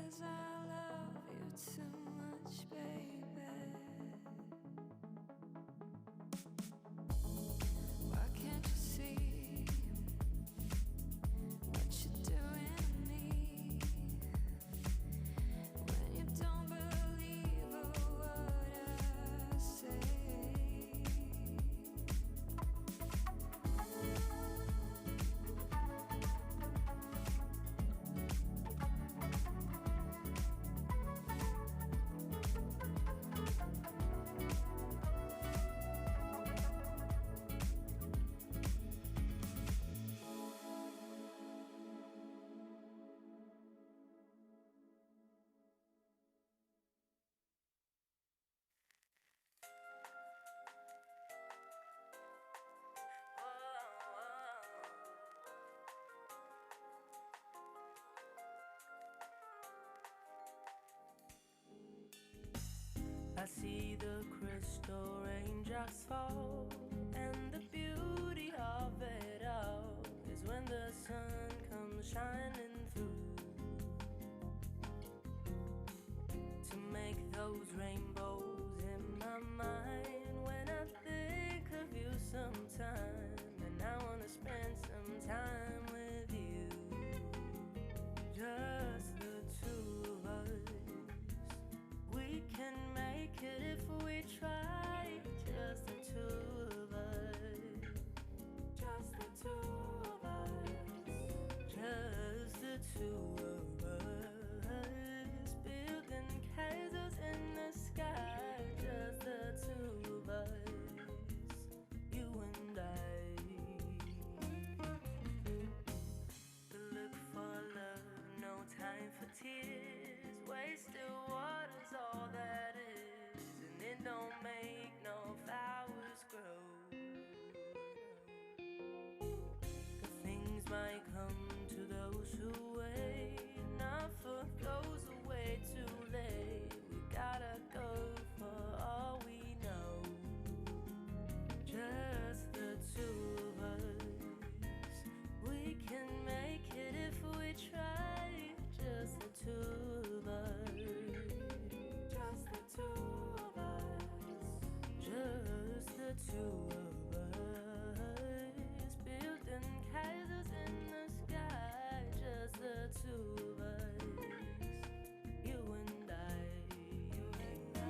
'cause I love you too much, baby. Why can't you see what you're doing to me? When you don't believe a word I say. I see the crystal raindrops fall, and the beauty of it all is when the sun comes shining through to make those rainbows in my mind. When I think of you sometime, and I wanna spend some time with you, just the two of us. We can make it if we try, just the two of us, just the two of us, just the two of us, building castles in the sky, just the two of us, you and I. To look for love, no time for tears, wasted water's all that is, and it don't make no flowers grow. Good things might come to those who wait, not for those who wait too late. We gotta go for all we know, just the two of us. We can make it if we try, just the two of us, just the two of us, just the two of us, building castles in the sky, just the two of us, you and I, you and I.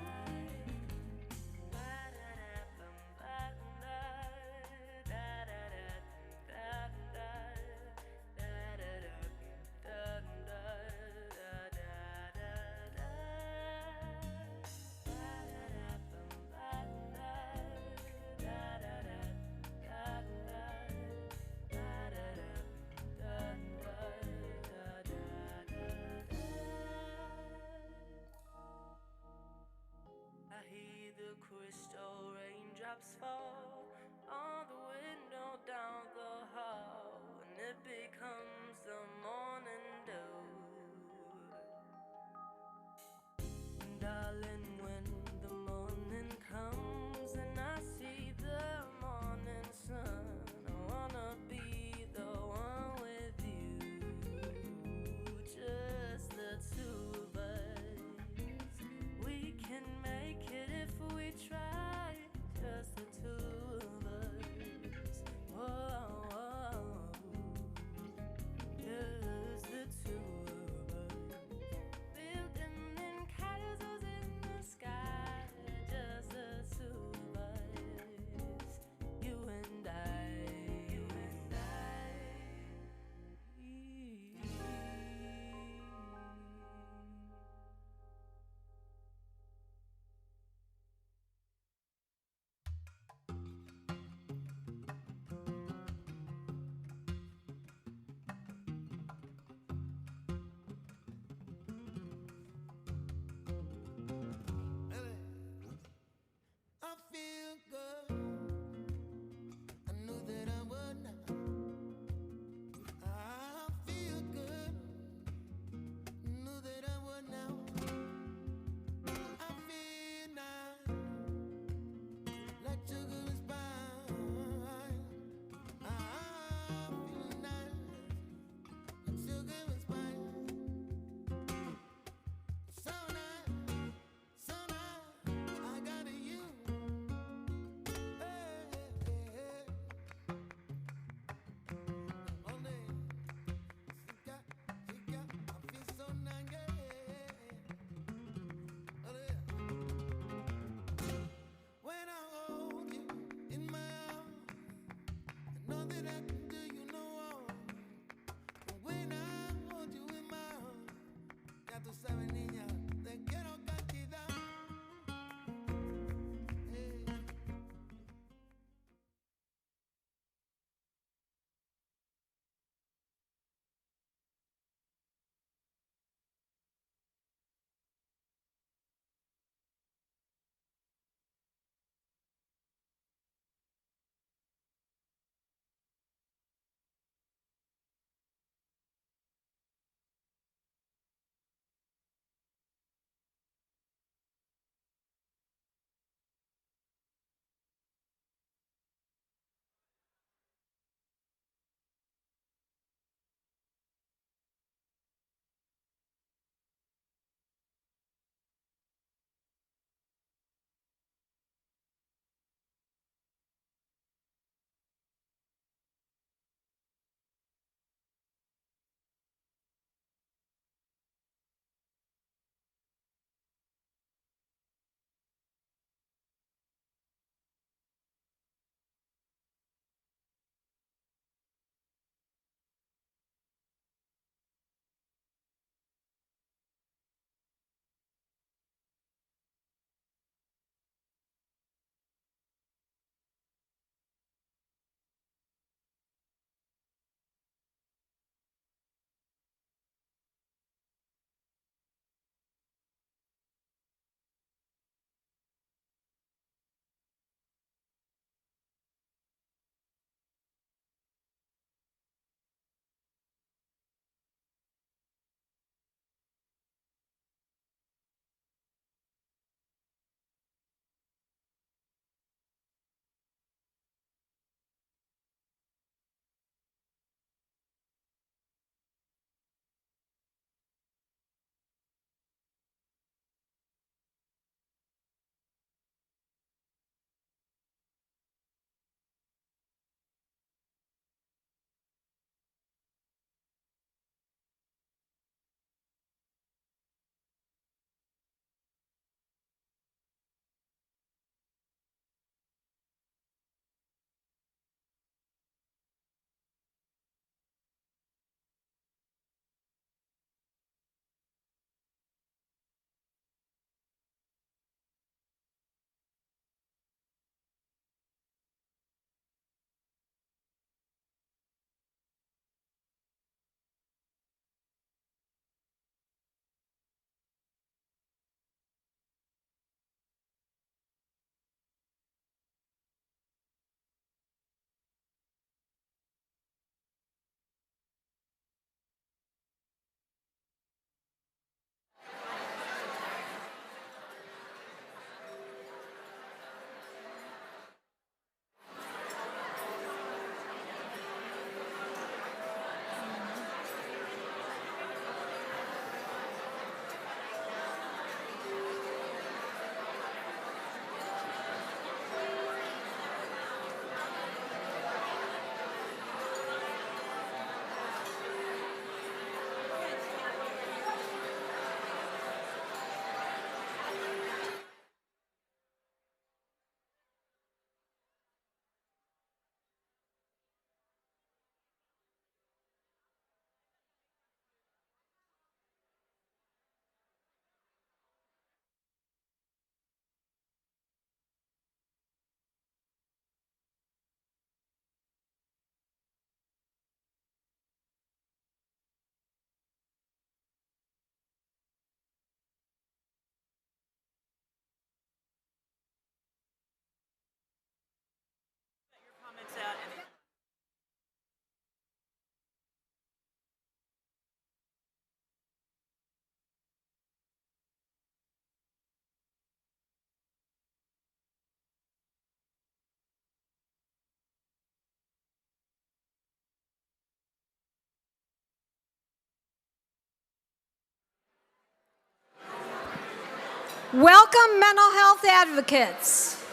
Welcome, mental health advocates.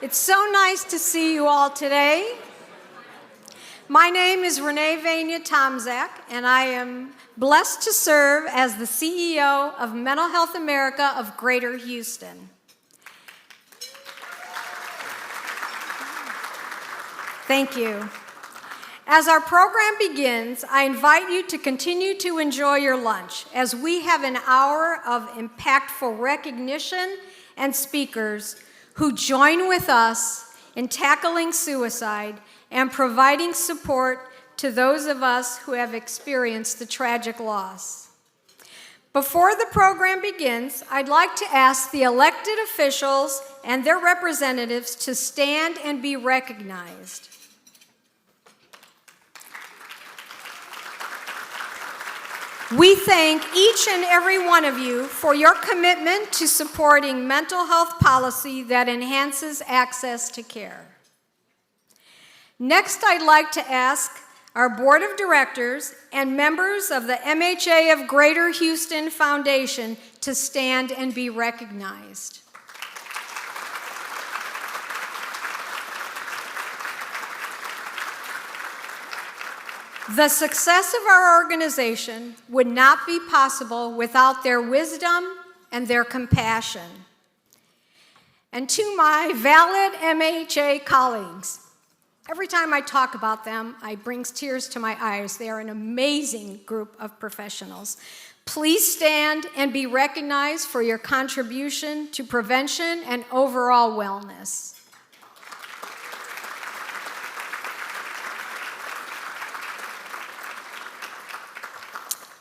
It's so nice to see you all today. My name is Renee Vania-Tomczak, and I am blessed to serve as the CEO of Mental Health America of Greater Houston. Thank you. As our program begins, I invite you to continue to enjoy your lunch as we have an hour of impactful recognition and speakers who join with us in tackling suicide and providing support to those of us who have experienced the tragic loss. Before the program begins, I'd like to ask the elected officials and their representatives to stand and be recognized. We thank each and every one of you for your commitment to supporting mental health policy that enhances access to care. Next, I'd like to ask our Board of Directors and members of the MHA of Greater Houston Foundation to stand and be recognized. The success of our organization would not be possible without their wisdom and their compassion. And to my valid MHA colleagues, every time I talk about them, it brings tears to my eyes. They are an amazing group of professionals. Please stand and be recognized for your contribution to prevention and overall wellness.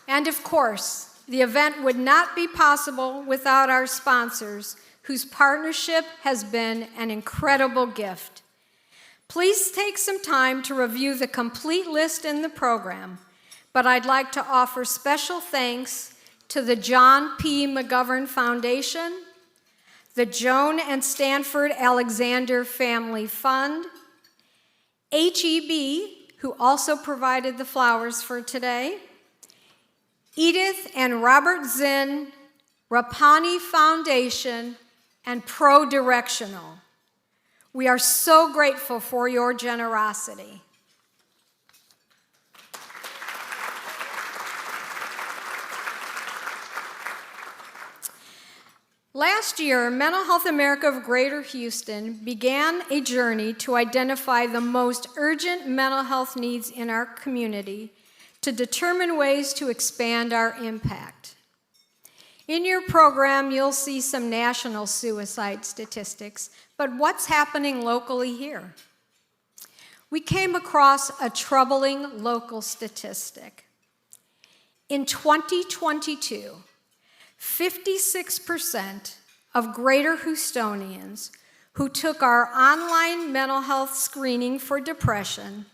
And of course, the event would not be possible without our sponsors, whose partnership has been an incredible gift. Please take some time to review the complete list in the program, but I'd like to offer special thanks to the John P. McGovern Foundation, the Joan and Stanford Alexander Family Fund, HEB, who also provided the flowers for today, Edith and Robert Zinn, Rapani Foundation, and Pro-Directional. We are so grateful for your generosity. Last year, Mental Health America of Greater Houston began a journey to identify the most urgent mental health needs in our community to determine ways to expand our impact. In your program, you'll see some national suicide statistics, but what's happening locally here? We came across a troubling local statistic. In 2022, 56% of Greater Houstonians who took our online mental health screening for depression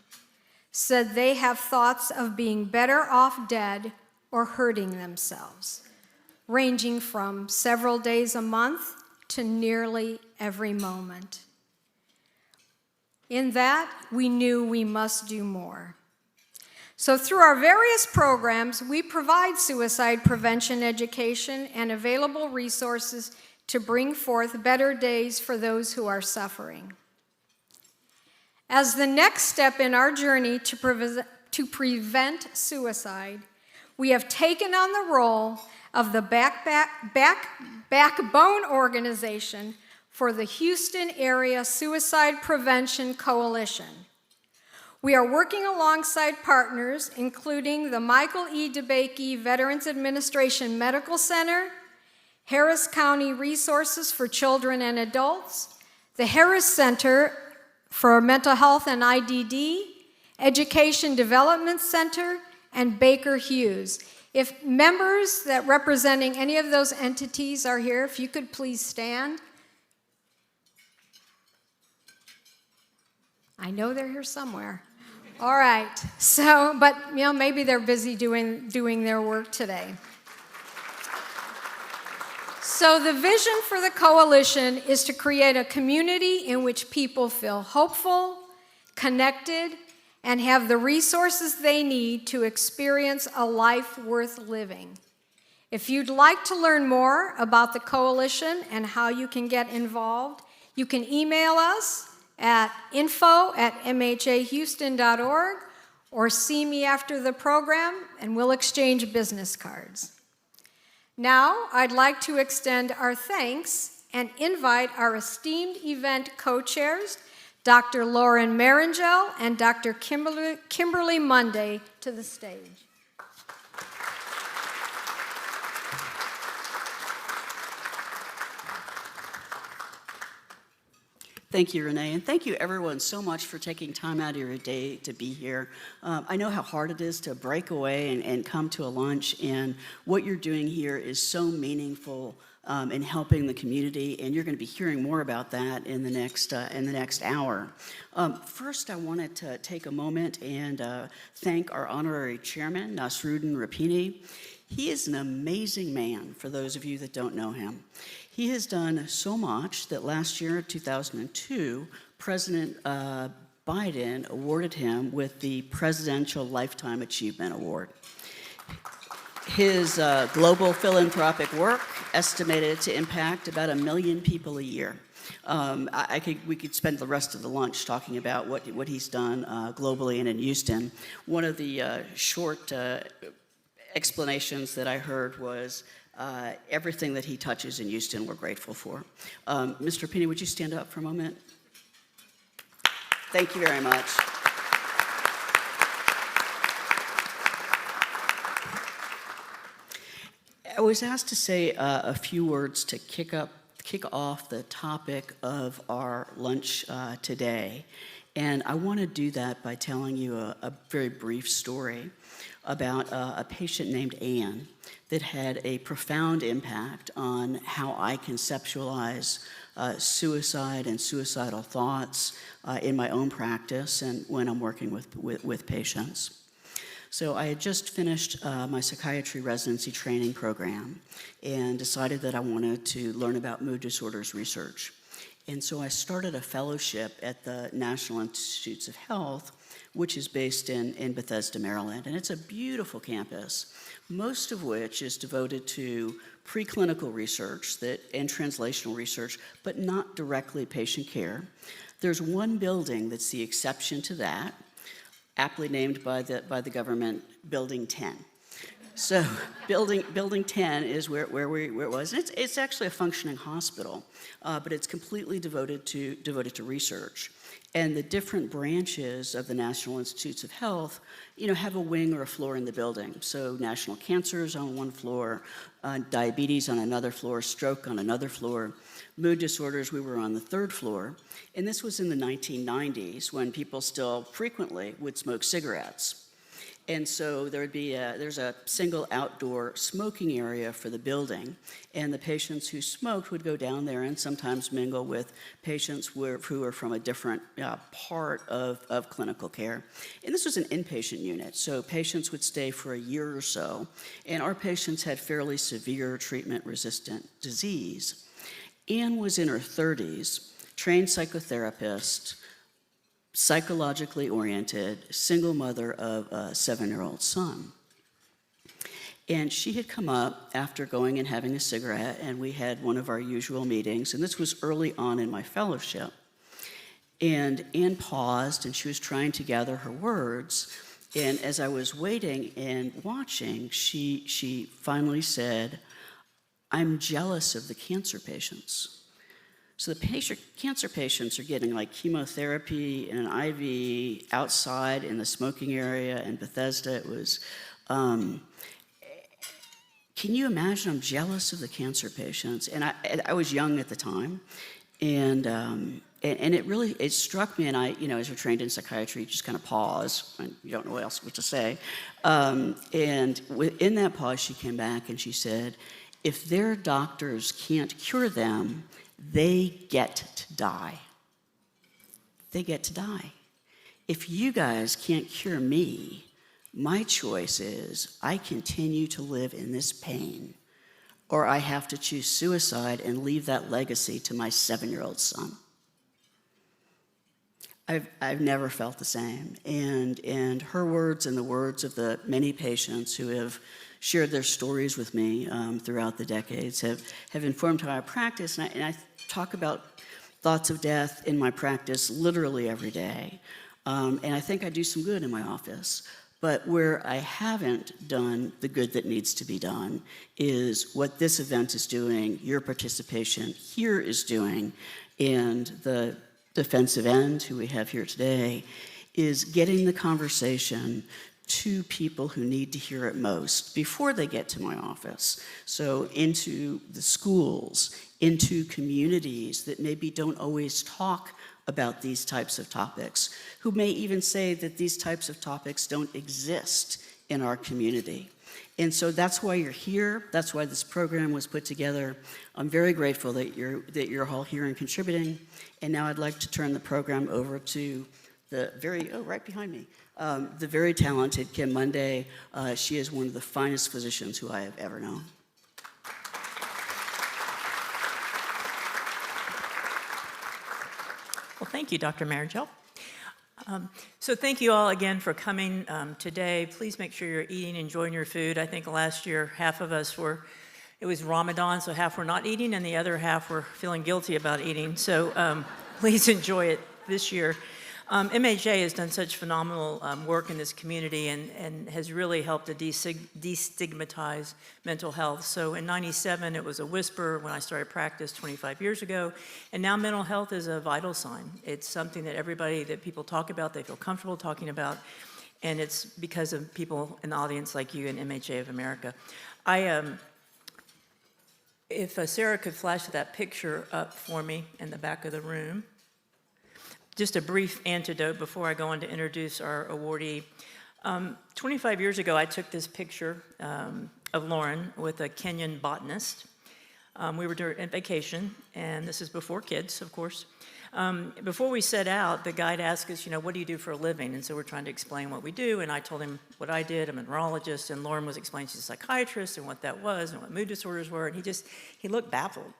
said they have thoughts of being better off dead or hurting themselves, ranging from several days a month to nearly every moment. In that, we knew we must do more. So through our various programs, we provide suicide prevention education and available resources to bring forth better days for those who are suffering. As the next step in our journey to prevent suicide, we have taken on the role of the backbone organization for the Houston Area Suicide Prevention Coalition. We are working alongside partners, including the Michael E. DeBakey Veterans Administration Medical Center, Harris County Resources for Children and Adults, the Harris Center for Mental Health and IDD, Education Development Center, and Baker Hughes. If members that representing any of those entities are here, if you could please stand. I know they're here somewhere. All right, so, but maybe they're busy doing their work today. So the vision for the coalition is to create a community in which people feel hopeful, connected, and have the resources they need to experience a life worth living. If you'd like to learn more about the coalition and how you can get involved, you can email us at info@mhahouston.org or see me after the program and we'll exchange business cards. Now, I'd like to extend our thanks and invite our esteemed event co-chairs Dr. Lauren Maringel and Dr. Kimberly Monday to the stage. Thank you, Renee, and thank you everyone so much for taking time out of your day to be here. I know how hard it is to break away and come to a lunch, and what you're doing here is so meaningful in helping the community, and you're going to be hearing more about that in the next hour. First, I wanted to take a moment and thank our honorary chairman, Nasruddin Rapini. He is an amazing man, for those of you that don't know him. He has done so much that last year, 2002, President Biden awarded him with the Presidential Lifetime Achievement Award. His global philanthropic work estimated to impact about 1 million people a year. We could spend the rest of the lunch talking about what he's done globally and in Houston. One of the short explanations that I heard was everything that he touches in Houston we're grateful for. Mr. Rapini, would you stand up for a moment? Thank you very much. I was asked to say a few words to kick off the topic of our lunch today. And I want to do that by telling you a very brief story about a patient named Anne that had a profound impact on how I conceptualize suicide and suicidal thoughts in my own practice and when I'm working with patients. So I had just finished my psychiatry residency training program and decided that I wanted to learn about mood disorders research. And so I started a fellowship at the National Institutes of Health, which is based in Bethesda, Maryland. And it's a beautiful campus, most of which is devoted to preclinical research and translational research, but not directly patient care. There's one building that's the exception to that, aptly named by the government, Building 10. So building 10 is where it was. And it's actually a functioning hospital, but it's completely devoted to research. And the different branches of the National Institutes of Health, have a wing or a floor in the building. So national cancer is on one floor, diabetes on another floor, stroke on another floor, mood disorders, we were on the third floor. And this was in the 1990s when people still frequently would smoke cigarettes. And so there's a single outdoor smoking area for the building, and the patients who smoked would go down there and sometimes mingle with patients who are from a different part of clinical care. And this was an inpatient unit, so patients would stay for a year or so, and our patients had fairly severe treatment-resistant disease. Anne was in her 30s, trained psychotherapist, psychologically oriented, single mother of a 7-year-old son. And she had come up after going and having a cigarette, and we had one of our usual meetings, and this was early on in my fellowship. And Anne paused, and she was trying to gather her words, and as I was waiting and watching, she finally said, "I'm jealous of the cancer patients." So the cancer patients are getting like chemotherapy and an IV outside in the smoking area in Bethesda. It was, can you imagine? I'm jealous of the cancer patients. And I was young at the time. And it struck me, and as you're trained in psychiatry, you just kind of pause, and you don't know what else to say. And in that pause, she came back and she said, if their doctors can't cure them, they get to die. They get to die. If you guys can't cure me, my choice is I continue to live in this pain, or I have to choose suicide and leave that legacy to my 7-year-old son. I've never felt the same. And her words and the words of the many patients who have shared their stories with me throughout the decades have informed how I practice. And I talk about thoughts of death in my practice literally every day. And I think I do some good in my office. But where I haven't done the good that needs to be done is what this event is doing, your participation here is doing, and the defensive end, who we have here today, is getting the conversation to people who need to hear it most before they get to my office. So into the schools, into communities that maybe don't always talk about these types of topics, who may even say that these types of topics don't exist in our community. And so that's why you're here. That's why this program was put together. I'm very grateful that you're all here and contributing. And now I'd like to turn the program over to the right behind me, the very talented Kim Monday. She is one of the finest physicians who I have ever known. Well, thank you, Dr. Marigel. So thank you all again for coming today. Please make sure you're eating, enjoying your food. I think last year, half of us it was Ramadan, so half were not eating, and the other half were feeling guilty about eating. So please enjoy it this year. MHA has done such phenomenal work in this community and has really helped to destigmatize mental health. So in '97, it was a whisper when I started practice 25 years ago, and now mental health is a vital sign. It's something that people talk about, they feel comfortable talking about, and it's because of people in the audience like you and MHA of America. If Sarah could flash that picture up for me in the back of the room. Just a brief anecdote before I go on to introduce our awardee. 25 years ago, I took this picture of Lauren with a Kenyan botanist. We were on vacation, and this is before kids, of course. Before we set out, the guide asked us, what do you do for a living? And so we're trying to explain what we do, and I told him what I did. I'm a neurologist, and Lauren was explaining she's a psychiatrist and what that was and what mood disorders were, and he looked baffled.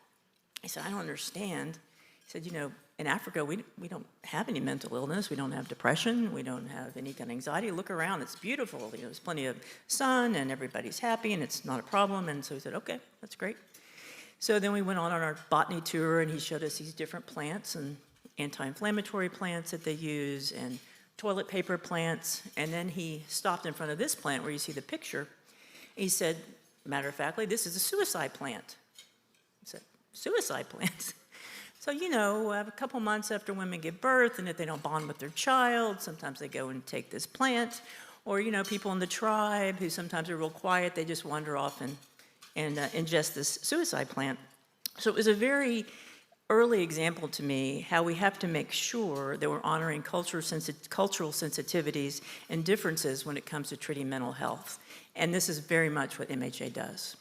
He said, I don't understand. He said, in Africa, we don't have any mental illness. We don't have depression. We don't have any kind of anxiety. Look around. It's beautiful. There's plenty of sun, and everybody's happy, and it's not a problem. And so he said, okay, that's great. So then we went on our botany tour, and he showed us these different plants and anti-inflammatory plants that they use and toilet paper plants. And then he stopped in front of this plant where you see the picture. He said, matter of factly, this is a suicide plant. I said, suicide plants? So, a couple months after women give birth, and if they don't bond with their child, sometimes they go and take this plant. Or, people in the tribe who sometimes are real quiet, they just wander off and ingest this suicide plant. So it was a very early example to me how we have to make sure that we're honoring cultural sensitivities and differences when it comes to treating mental health. And this is very much what MHA does.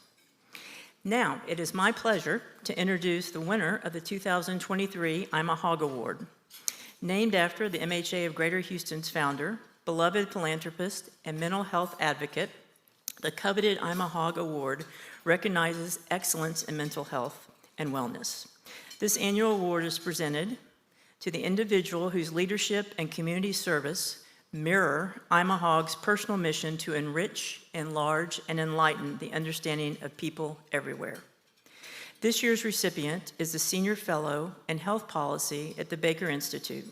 Now, it is my pleasure to introduce the winner of the 2023 I'm a Hog Award. Named after the MHA of Greater Houston's founder, beloved philanthropist, and mental health advocate, the coveted I'm a Hog Award recognizes excellence in mental health and wellness. This annual award is presented to the individual whose leadership and community service mirror I'm a Hog's personal mission to enrich, enlarge, and enlighten the understanding of people everywhere. This year's recipient is the Senior Fellow in Health Policy at the Baker Institute.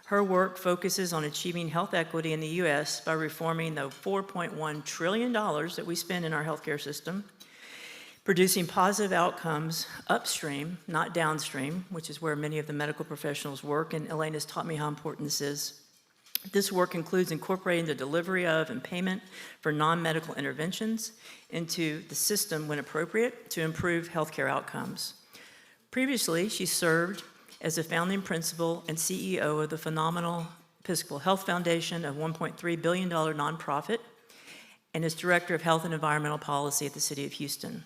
Her work focuses on achieving health equity in the U.S. by reforming the $4.1 trillion that we spend in our healthcare system, producing positive outcomes upstream, not downstream, which is where many of the medical professionals work, and Elena's taught me how important this is. This work includes incorporating the delivery of and payment for non-medical interventions into the system when appropriate to improve healthcare outcomes. Previously, she served as the founding principal and CEO of the phenomenal Episcopal Health Foundation, a $1.3 billion nonprofit, and as Director of Health and Environmental Policy at the City of Houston.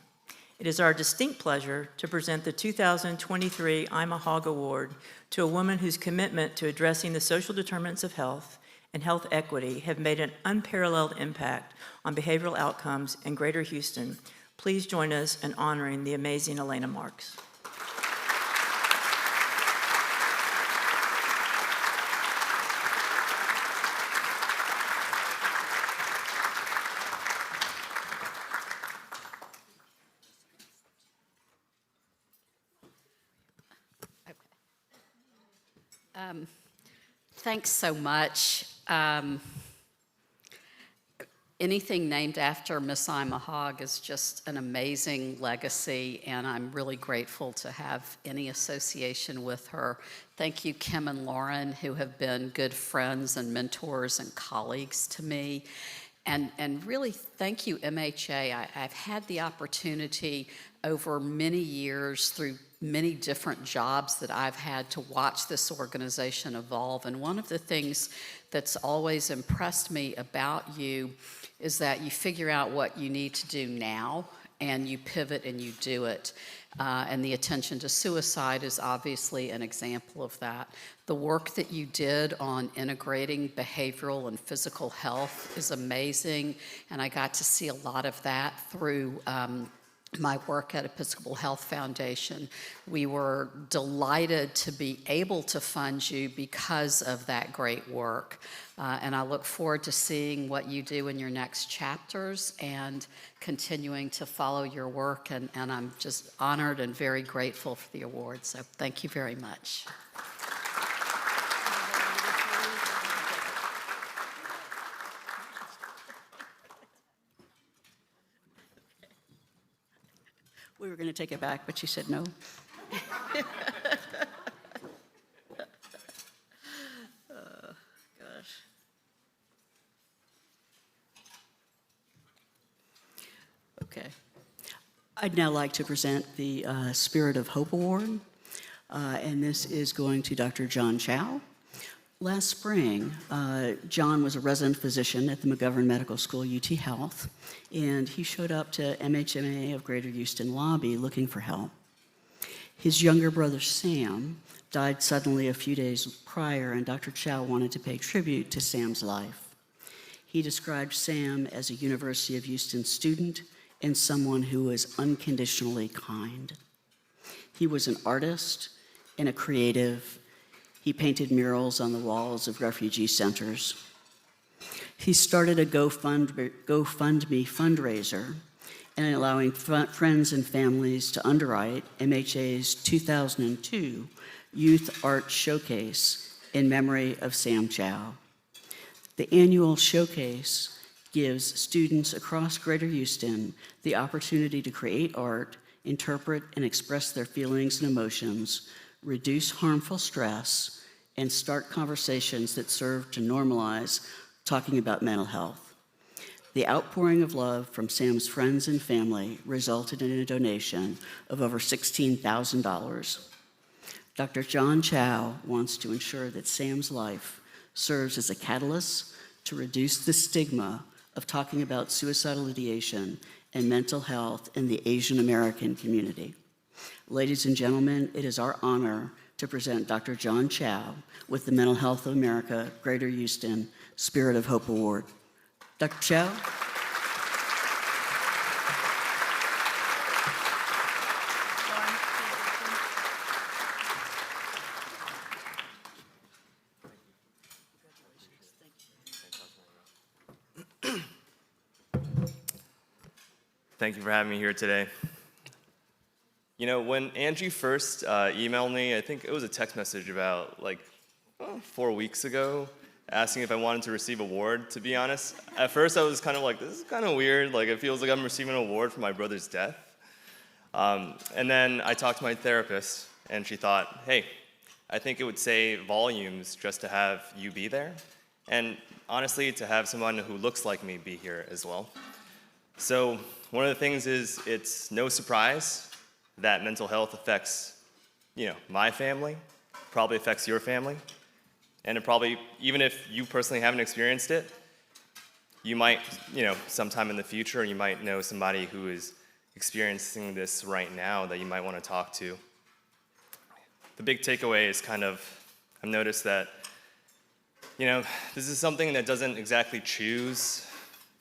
It is our distinct pleasure to present the 2023 I'm a Hog Award to a woman whose commitment to addressing the social determinants of health and health equity have made an unparalleled impact on behavioral outcomes in Greater Houston. Please join us in honoring the amazing Elena Marks. Thanks so much. anything named after Miss Ima Hogg is just an amazing legacy, and I'm really grateful to have any association with her. Thank you, Kim and Lauren, who have been good friends and mentors and colleagues to me. And really, thank you, MHA. I've had the opportunity over many years through many different jobs that I've had to watch this organization evolve. And one of the things that's always impressed me about you is that you figure out what you need to do now, and you pivot and you do it. And the attention to suicide is obviously an example of that. The work that you did on integrating behavioral and physical health is amazing, and I got to see a lot of that through my work at Episcopal Health Foundation. We were delighted to be able to fund you because of that great work. And I look forward to seeing what you do in your next chapters and continuing to follow your work. And I'm just honored and very grateful for the award. So thank you very much. We were going to take it back, but she said no. Gosh. Okay. I'd now like to present the Spirit of Hope Award, and this is going to Dr. John Chow. Last spring, John was a resident physician at the McGovern Medical School, UT Health, and he showed up to MHMA of Greater Houston lobby looking for help. His younger brother, Sam, died suddenly a few days prior, and Dr. Chow wanted to pay tribute to Sam's life. He described Sam as a University of Houston student and someone who was unconditionally kind. He was an artist and a creative. He painted murals on the walls of refugee centers. He started a GoFundMe fundraiser and allowing friends and families to underwrite MHA's 2002 Youth Art Showcase in memory of Sam Chow. The annual showcase gives students across Greater Houston the opportunity to create art, interpret and express their feelings and emotions, reduce harmful stress, and start conversations that serve to normalize talking about mental health. The outpouring of love from Sam's friends and family resulted in a donation of over $16,000. Dr. John Chow wants to ensure that Sam's life serves as a catalyst to reduce the stigma of talking about suicidal ideation and mental health in the Asian American community. Ladies and gentlemen, it is our honor to present Dr. John Chow with the Mental Health of America Greater Houston Spirit of Hope Award. Dr. Chow. Thank you for having me here today. You know, when Angie first emailed me, I think it was a text message about 4 weeks ago, asking if I wanted to receive an award, to be honest. At first I was kind of like, this is kind of weird, it feels like I'm receiving an award for my brother's death. And then I talked to my therapist, and she thought, hey, I think it would say volumes just to have you be there, and honestly, to have someone who looks like me be here as well. So one of the things is, it's no surprise that mental health affects, my family, probably affects your family, and it probably, even if you personally haven't experienced it, you might, sometime in the future, you might know somebody who is experiencing this right now that you might want to talk to. The big takeaway is I've noticed that, this is something that doesn't exactly choose.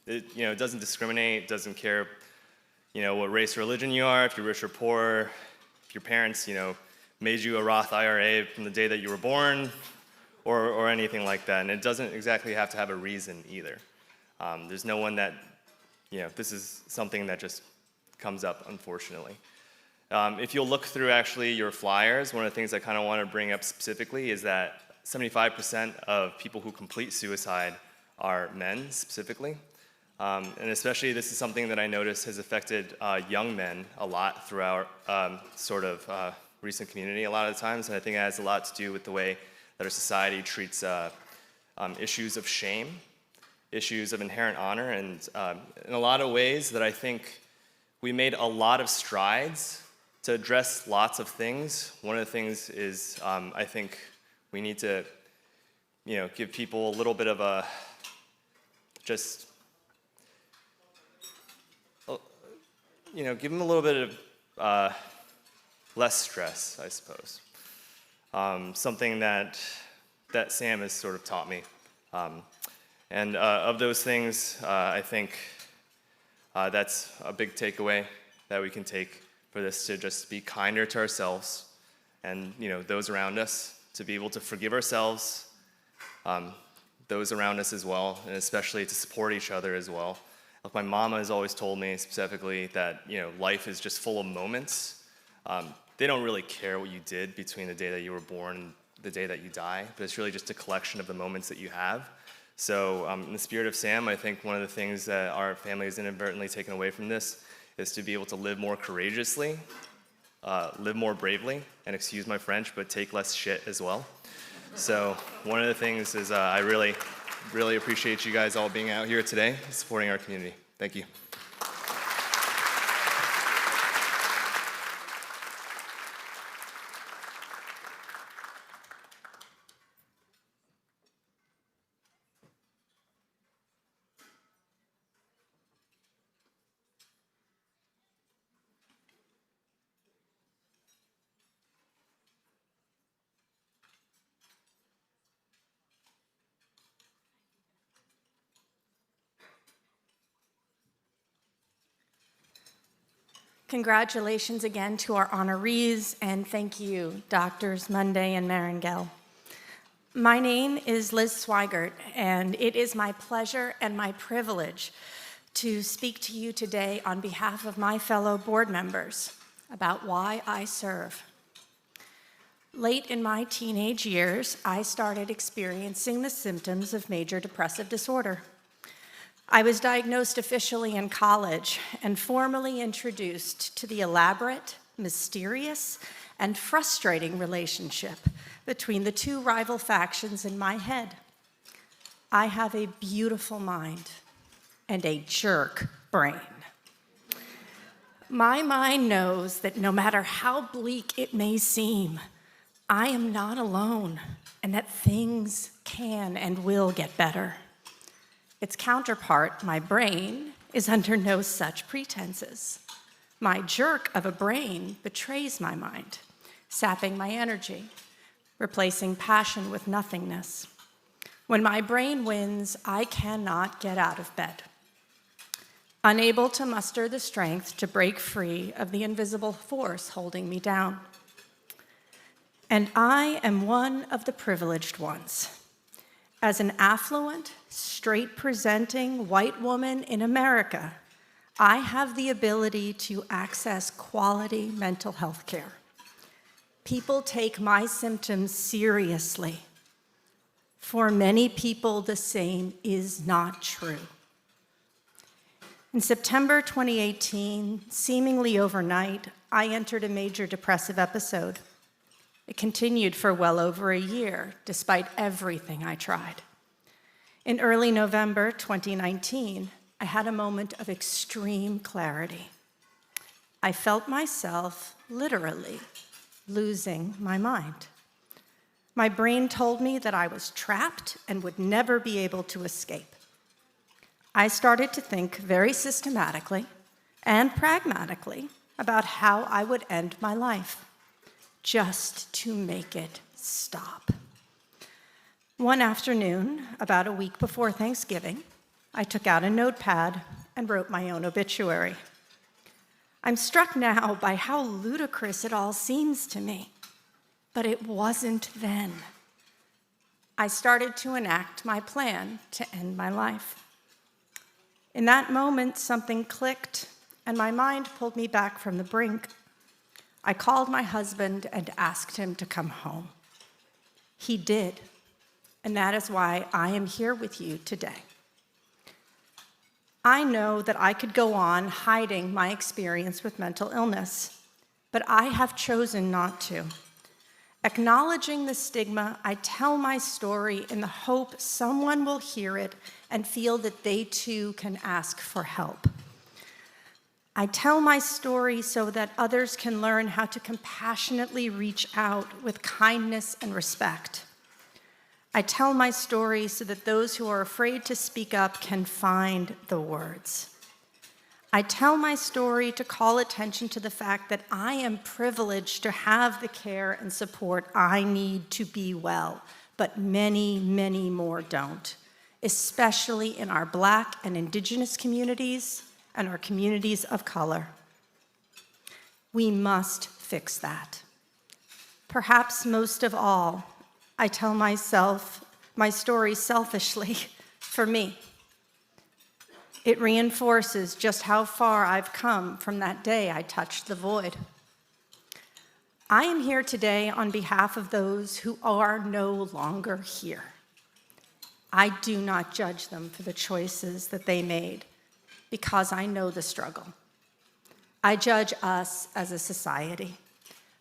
It doesn't discriminate, doesn't care, what race or religion you are, if you're rich or poor, if your parents, made you a Roth IRA from the day that you were born, or anything like that. And it doesn't exactly have to have a reason either. There's no one that, this is something that just comes up, unfortunately. If you'll look through actually your flyers, one of the things I kind of want to bring up specifically is that 75% of people who complete suicide are men specifically. And especially this is something that I notice has affected young men a lot throughout recent community a lot of the times. And I think it has a lot to do with the way that our society treats issues of shame, issues of inherent honor, and in a lot of ways that I think we made a lot of strides to address lots of things. One of the things is I think we need to, give people a little bit of a give them a little bit of less stress, I suppose. Something that Sam has sort of taught me. And of those things, I think that's a big takeaway that we can take for this, to just be kinder to ourselves and those around us, to be able to forgive ourselves, those around us as well, and especially to support each other as well. Like my mama has always told me specifically that life is just full of moments. They don't really care what you did between the day that you were born and the day that you die, but it's really just a collection of the moments that you have. So in the spirit of Sam, I think one of the things that our family has inadvertently taken away from this is to be able to live more courageously, live more bravely, and excuse my French, but take less shit as well. So one of the things is I really, really appreciate you guys all being out here today, supporting our community. Thank you. Congratulations again to our honorees, and thank you, Doctors Monday and Marangel. My name is Liz Swigert, and it is my pleasure and my privilege to speak to you today on behalf of my fellow board members about why I serve. Late in my teenage years, I started experiencing the symptoms of major depressive disorder. I was diagnosed officially in college and formally introduced to the elaborate, mysterious, and frustrating relationship between the two rival factions in my head. I have a beautiful mind and a jerk brain. My mind knows that no matter how bleak it may seem, I am not alone and that things can and will get better. Its counterpart, my brain, is under no such pretenses. My jerk of a brain betrays my mind, sapping my energy, replacing passion with nothingness. When my brain wins, I cannot get out of bed. Unable to muster the strength to break free of the invisible force holding me down. And I am one of the privileged ones. As an affluent, straight-presenting white woman in America, I have the ability to access quality mental health care. People take my symptoms seriously. For many people, the same is not true. In September 2018, seemingly overnight, I entered a major depressive episode. It continued for well over a year, despite everything I tried. In early November 2019, I had a moment of extreme clarity. I felt myself literally losing my mind. My brain told me that I was trapped and would never be able to escape. I started to think very systematically and pragmatically about how I would end my life, just to make it stop. One afternoon, about a week before Thanksgiving, I took out a notepad and wrote my own obituary. I'm struck now by how ludicrous it all seems to me, but it wasn't then. I started to enact my plan to end my life. In that moment, something clicked, and my mind pulled me back from the brink. I called my husband and asked him to come home. He did, and that is why I am here with you today. I know that I could go on hiding my experience with mental illness, but I have chosen not to. Acknowledging the stigma, I tell my story in the hope someone will hear it and feel that they too can ask for help. I tell my story so that others can learn how to compassionately reach out with kindness and respect. I tell my story so that those who are afraid to speak up can find the words. I tell my story to call attention to the fact that I am privileged to have the care and support I need to be well, but many, many more don't, especially in our Black and Indigenous communities and our communities of color. We must fix that. Perhaps most of all, I tell myself my story selfishly for me. It reinforces just how far I've come from that day I touched the void. I am here today on behalf of those who are no longer here. I do not judge them for the choices that they made because I know the struggle. I judge us as a society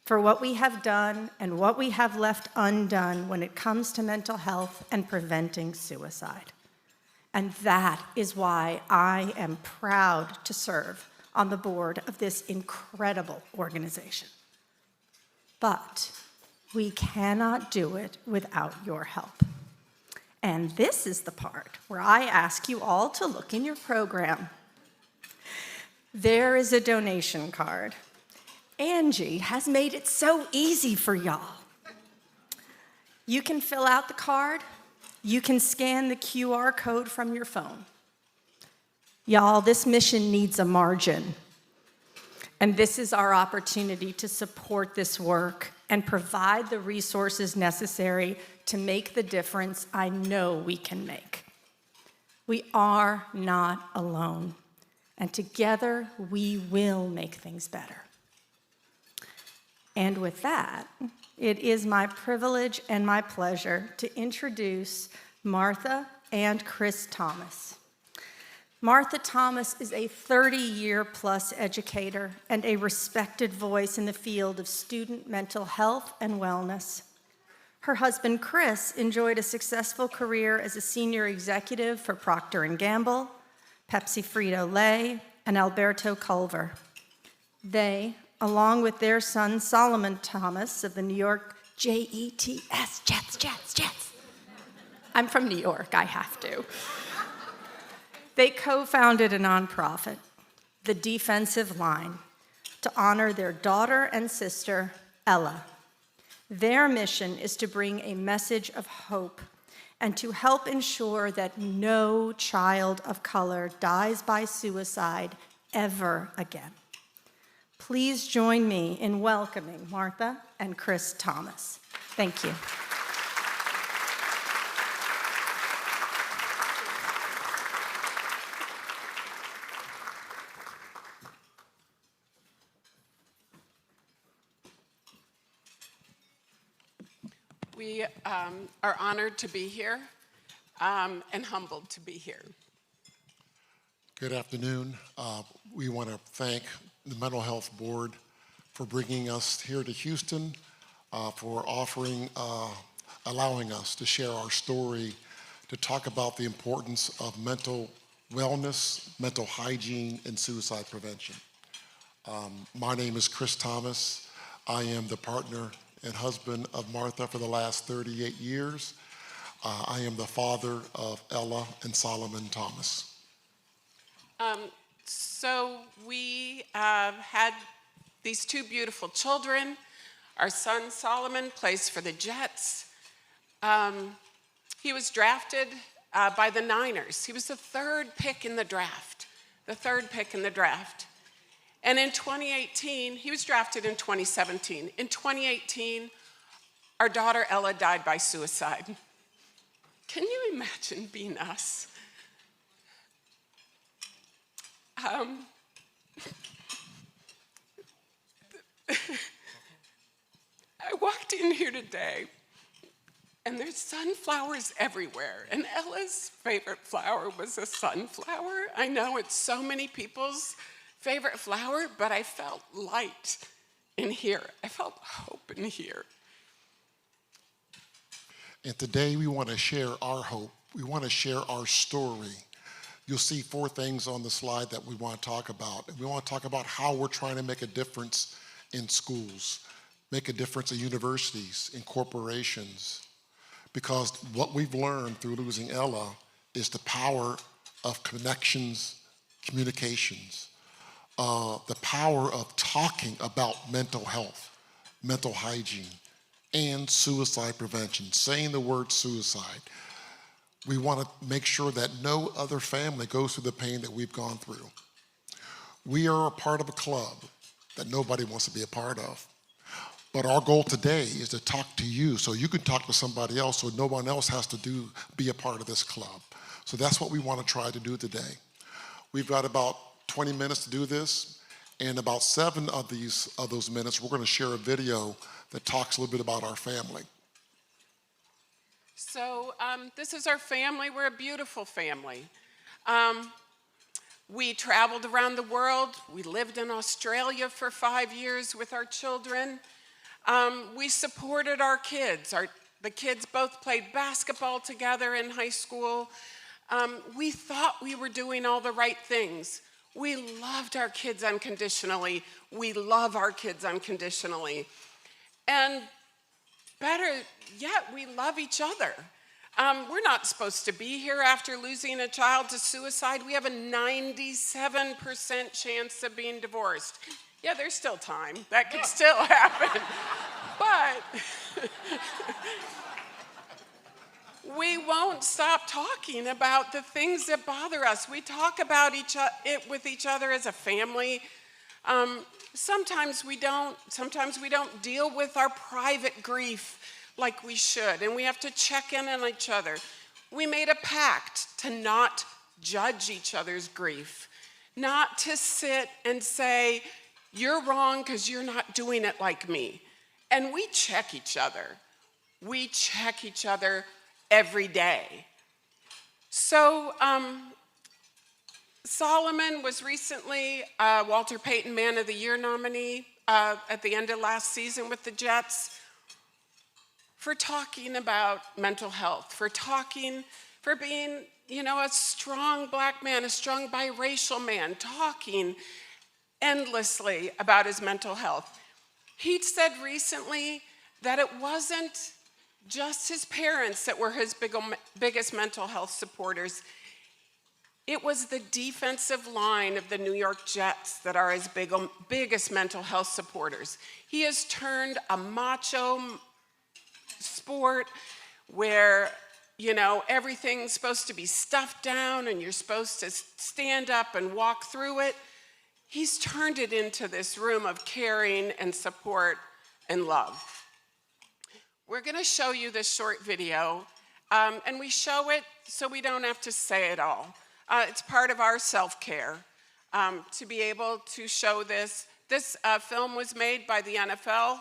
for what we have done and what we have left undone when it comes to mental health and preventing suicide. And that is why I am proud to serve on the board of this incredible organization. But we cannot do it without your help. And this is the part where I ask you all to look in your program. There is a donation card. Angie has made it so easy for y'all. You can fill out the card. You can scan the QR code from your phone. Y'all, this mission needs a margin. And this is our opportunity to support this work and provide the resources necessary to make the difference I know we can make. We are not alone, and together we will make things better. And with that, it is my privilege and my pleasure to introduce Martha and Chris Thomas. Martha Thomas is a 30-year-plus educator and a respected voice in the field of student mental health and wellness. Her husband, Chris, enjoyed a successful career as a senior executive for Procter & Gamble, Pepsi Frito-Lay, and Alberto Culver. They, along with their son Solomon Thomas of the New York Jets, Jets. I'm from New York, I have to. They co-founded a nonprofit, The Defensive Line, to honor their daughter and sister, Ella. Their mission is to bring a message of hope and to help ensure that no child of color dies by suicide ever again. Please join me in welcoming Martha and Chris Thomas. Thank you. We are honored to be here and humbled to be here. Good afternoon. We want to thank the Mental Health Board for bringing us here to Houston, for allowing us to share our story, to talk about the importance of mental wellness, mental hygiene, and suicide prevention. My name is Chris Thomas. I am the partner and husband of Martha for the last 38 years. I am the father of Ella and Solomon Thomas. So we had these two beautiful children. Our son Solomon plays for the Jets. He was drafted by the Niners. He was the third pick in the draft. And in 2018, he was drafted in 2017. In 2018, our daughter Ella died by suicide. Can you imagine being us? I walked in here today, and there's sunflowers everywhere. And Ella's favorite flower was a sunflower. I know it's so many people's favorite flower, but I felt light in here. I felt hope in here. And today we want to share our hope. We want to share our story. You'll see 4 things on the slide that we want to talk about. And we want to talk about how we're trying to make a difference in schools, make a difference in universities, in corporations. Because what we've learned through losing Ella is the power of connections, communications, the power of talking about mental health, mental hygiene, and suicide prevention, saying the word suicide. We want to make sure that no other family goes through the pain that we've gone through. We are a part of a club that nobody wants to be a part of. But our goal today is to talk to you so you can talk to somebody else so no one else has to be a part of this club. So that's what we want to try to do today. We've got about 20 minutes to do this, and about 7 of those minutes, we're going to share a video that talks a little bit about our family. So this is our family. We're a beautiful family. We traveled around the world. We lived in Australia for 5 years with our children. We supported our kids. The kids both played basketball together in high school. We thought we were doing all the right things. We loved our kids unconditionally. We love our kids unconditionally. And better yet, we love each other. We're not supposed to be here after losing a child to suicide. We have a 97% chance of being divorced. Yeah, there's still time. That could still happen. But we won't stop talking about the things that bother us. We talk about it with each other as a family. Sometimes we don't deal with our private grief like we should, and we have to check in on each other. We made a pact to not judge each other's grief, not to sit and say, you're wrong because you're not doing it like me. And we check each other. We check each other every day. So Solomon was recently Walter Payton Man of the Year nominee at the end of last season with the Jets for talking about mental health, for being, a strong Black man, a strong biracial man, talking endlessly about his mental health. He said recently that it wasn't just his parents that were his biggest mental health supporters. It was the defensive line of the New York Jets that are his biggest mental health supporters. He has turned a macho sport where, everything's supposed to be stuffed down and you're supposed to stand up and walk through it. He's turned it into this room of caring and support and love. We're going to show you this short video, and we show it so we don't have to say it all. It's part of our self-care to be able to show this. This film was made by the NFL.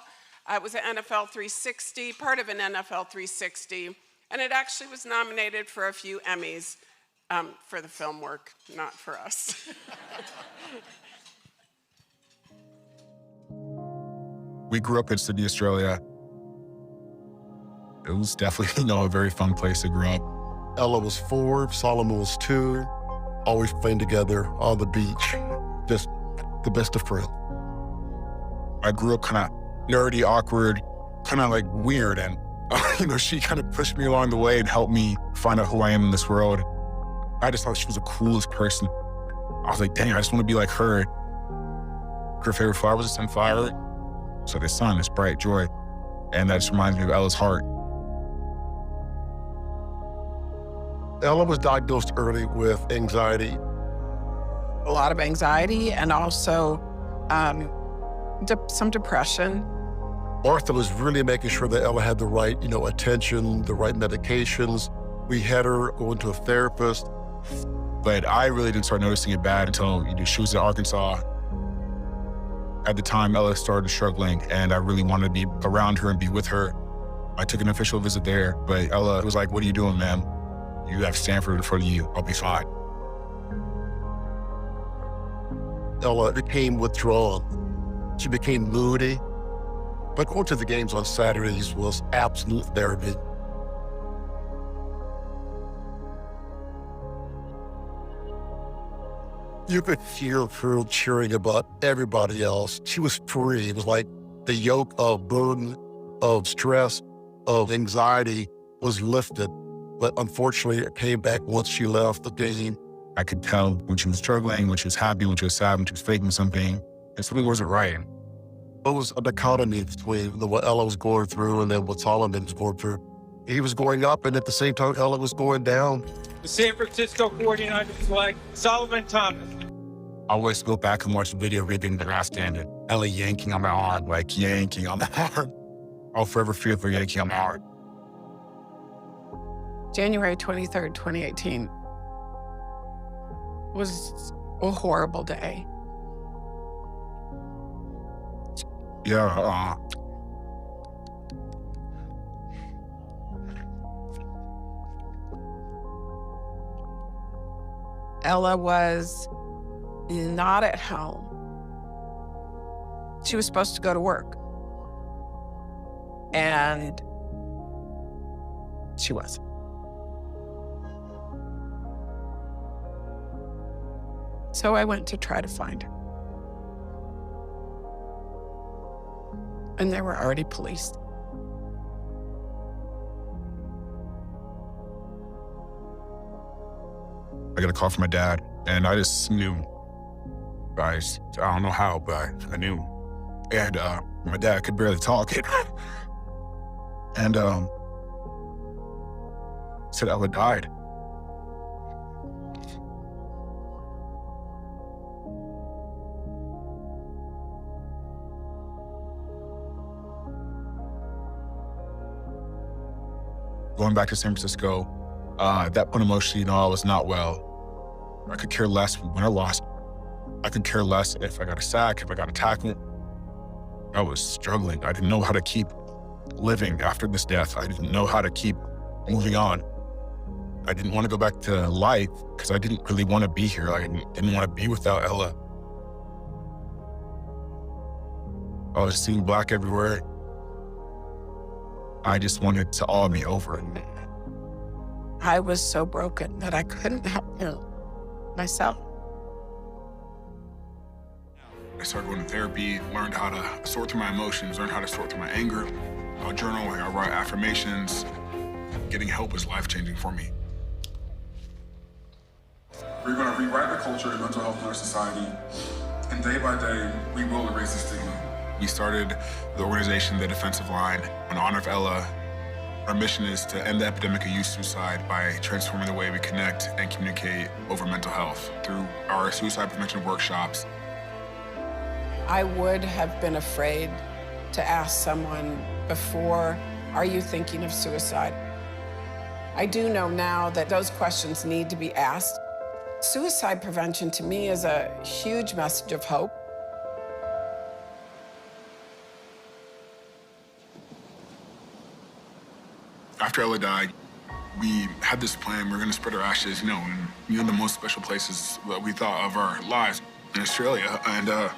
It was an NFL 360, part of an NFL 360, and it actually was nominated for a few Emmys for the film work, not for us. We grew up in Sydney, Australia. It was definitely, a very fun place to grow up. Ella was 4, Solomon was 2, always playing together on the beach, just the best of friends. I grew up kind of nerdy, awkward, kind of like weird. And, she kind of pushed me along the way and helped me find out who I am in this world. I just thought she was the coolest person. I was like, dang, I just want to be like her. Her favorite flower was a sunflower. So the sun is bright joy. And that just reminds me of Ella's heart. Ella was diagnosed early with anxiety. A lot of anxiety and also some depression. Martha was really making sure that Ella had the right, attention, the right medications. We had her go into a therapist. But I really didn't start noticing it bad until she was in Arkansas. At the time, Ella started struggling, and I really wanted to be around her and be with her. I took an official visit there, but Ella was like, "What are you doing, ma'am? You have Stanford in front of you. I'll be fine." Ella became withdrawn. She became moody. But going to the games on Saturdays was absolute therapy. You could hear her cheering about everybody else. She was free. It was like the yoke of burden, of stress, of anxiety was lifted. But unfortunately, it came back once she left the game. I could tell when she was struggling, when she was happy, when she was sad, when she was faking something. And something wasn't right. It was a dichotomy between what Ella was going through and then what Solomon was going through. He was going up, and at the same time, Ella was going down. The San Francisco 49ers select Solomon Thomas. I always go back and watch the video of it in the draft stand and Ella yanking on my arm, like yanking on the arm. I'll forever feel for yanking on my arm. January 23rd, 2018 was a horrible day. Yeah, Ella was not at home. She was supposed to go to work. And she wasn't. So I went to try to find her. And there were already police. I got a call from my dad, and I just knew. I don't know how, but I knew. And my dad could barely talk. And said Ella died. Going back to San Francisco, at that point emotionally, I was not well. I could care less when I lost. I could care less if I got a sack, if I got a tackle. I was struggling. I didn't know how to keep living after this death. I didn't know how to keep moving on. I didn't want to go back to life because I didn't really want to be here. I didn't want to be without Ella. I was seeing black everywhere. I just wanted to all be over. I was so broken that I couldn't help myself. I started going to therapy, learned how to sort through my emotions, learned how to sort through my anger. I journal, I write affirmations. Getting help was life-changing for me. We're going to rewrite the culture of mental health in our society, and day by day, we will erase the stigma. We started the organization, The Defensive Line, in honor of Ella. Our mission is to end the epidemic of youth suicide by transforming the way we connect and communicate over mental health through our suicide prevention workshops. I would have been afraid to ask someone before, are you thinking of suicide? I do know now that those questions need to be asked. Suicide prevention to me is a huge message of hope. After Ella died, we had this plan. We were going to spread our ashes, in the most special places that we thought of our lives in Australia. And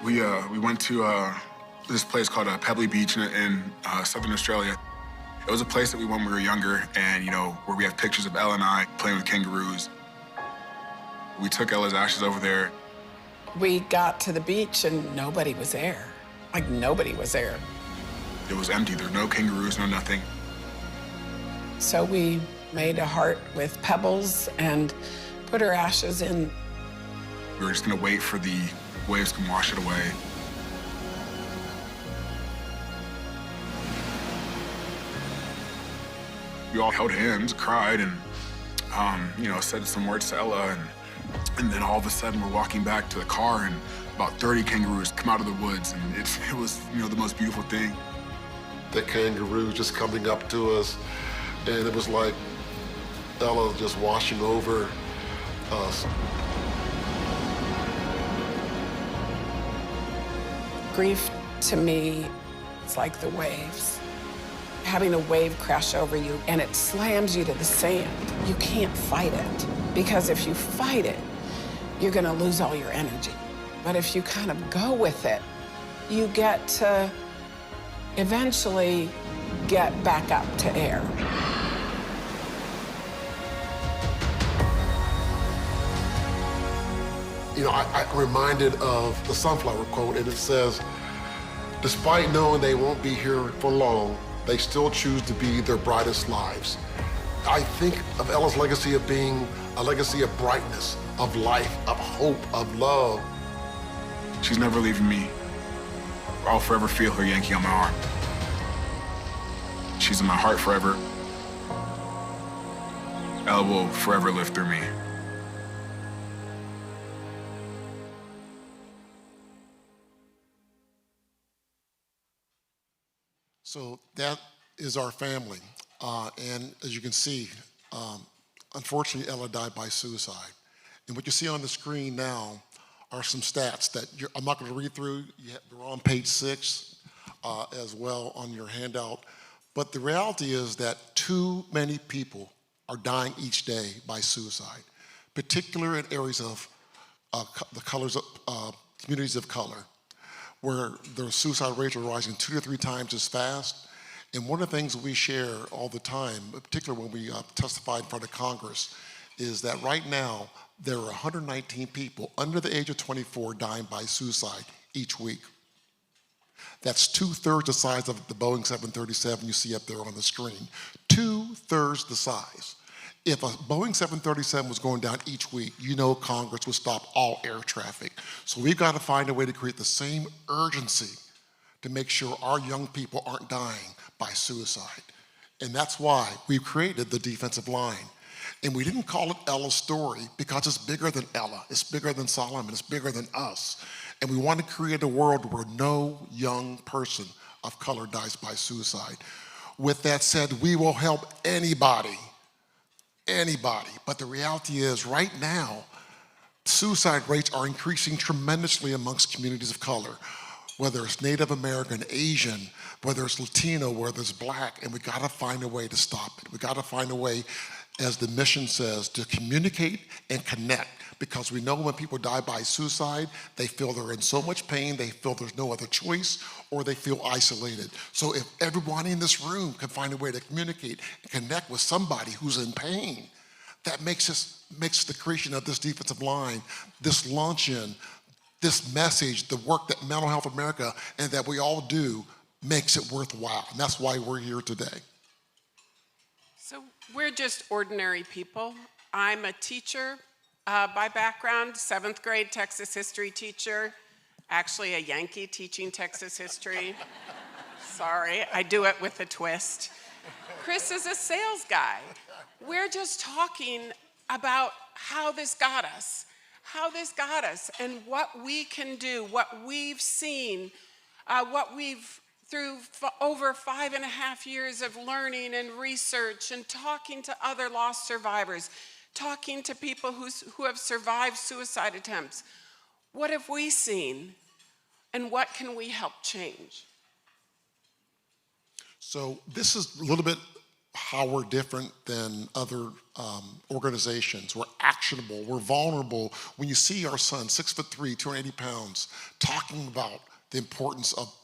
we went to this place called Pebbly Beach in Southern Australia. It was a place that we went when we were younger, and where we have pictures of Ella and I playing with kangaroos. We took Ella's ashes over there. We got to the beach and nobody was there. Like, nobody was there. It was empty. There were no kangaroos, no nothing. So we made a heart with pebbles and put her ashes in. We were just gonna wait for the waves to wash it away. We all held hands, cried, and said some words to Ella, and then all of a sudden we're walking back to the car, and about 30 kangaroos come out of the woods, and it was the most beautiful thing. The kangaroos just coming up to us, and it was like Ella just washing over us. Grief, to me, it's like the waves. having a wave crash over you and it slams you to the sand. You can't fight it, because if you fight it, you're gonna lose all your energy. But if you kind of go with it, you get to eventually get back up to air. You know, I'm reminded of the sunflower quote, and it says, despite knowing they won't be here for long, they still choose to be their brightest lives. I think of Ella's legacy of being a legacy of brightness, of life, of hope, of love. She's never leaving me. I'll forever feel her Yankee on my arm. She's in my heart forever. Ella will forever live through me. So that is our family. And as you can see, unfortunately, Ella died by suicide. And what you see on the screen now are some stats that I'm not going to read through. They're on page 6 as well on your handout. But the reality is that too many people are dying each day by suicide, particularly in areas of the colors of communities of color, where the suicide rates are rising 2 to 3 times as fast. And one of the things we share all the time, particularly when we testify in front of Congress, is that right now there are 119 people under the age of 24 dying by suicide each week. That's 2/3 the size of the Boeing 737 you see up there on the screen. 2/3 the size. If a Boeing 737 was going down each week, you know Congress would stop all air traffic. So we've got to find a way to create the same urgency to make sure our young people aren't dying by suicide. And that's why we've created the defensive line. And we didn't call it Ella's story because it's bigger than Ella, it's bigger than Solomon, it's bigger than us. And we want to create a world where no young person of color dies by suicide. With that said, we will help anybody. But the reality is right now, suicide rates are increasing tremendously amongst communities of color, whether it's Native American, Asian, whether it's Latino, whether it's Black, and we gotta find a way to stop it. We gotta find a way, as the mission says, to communicate and connect, because we know when people die by suicide, they feel they're in so much pain, they feel there's no other choice, or they feel isolated. So if everyone in this room can find a way to communicate and connect with somebody who's in pain, that makes the creation of this defensive line, this luncheon, this message, the work that Mental Health America and that we all do makes it worthwhile. And that's why we're here today. So we're just ordinary people. I'm a teacher by background, 7th grade Texas history teacher, actually a Yankee teaching Texas history. Sorry, I do it with a twist. Chris is a sales guy. We're just talking about how this got us, and what we can do, what we've seen, through over 5.5 years of learning and research and talking to other lost survivors, talking to people who have survived suicide attempts. What have we seen, and what can we help change? So this is a little bit how we're different than other organizations. We're actionable, we're vulnerable. When you see our son, 6'3", 280 pounds, talking about the importance of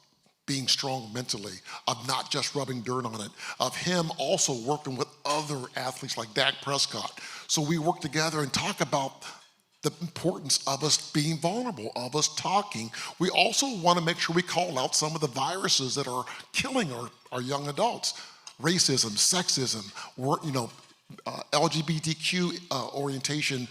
being strong mentally, of not just rubbing dirt on it, of him also working with other athletes like Dak Prescott. So we work together and talk about the importance of us being vulnerable, of us talking. We also want to make sure we call out some of the viruses that are killing our young adults. Racism, sexism, LGBTQ orientation,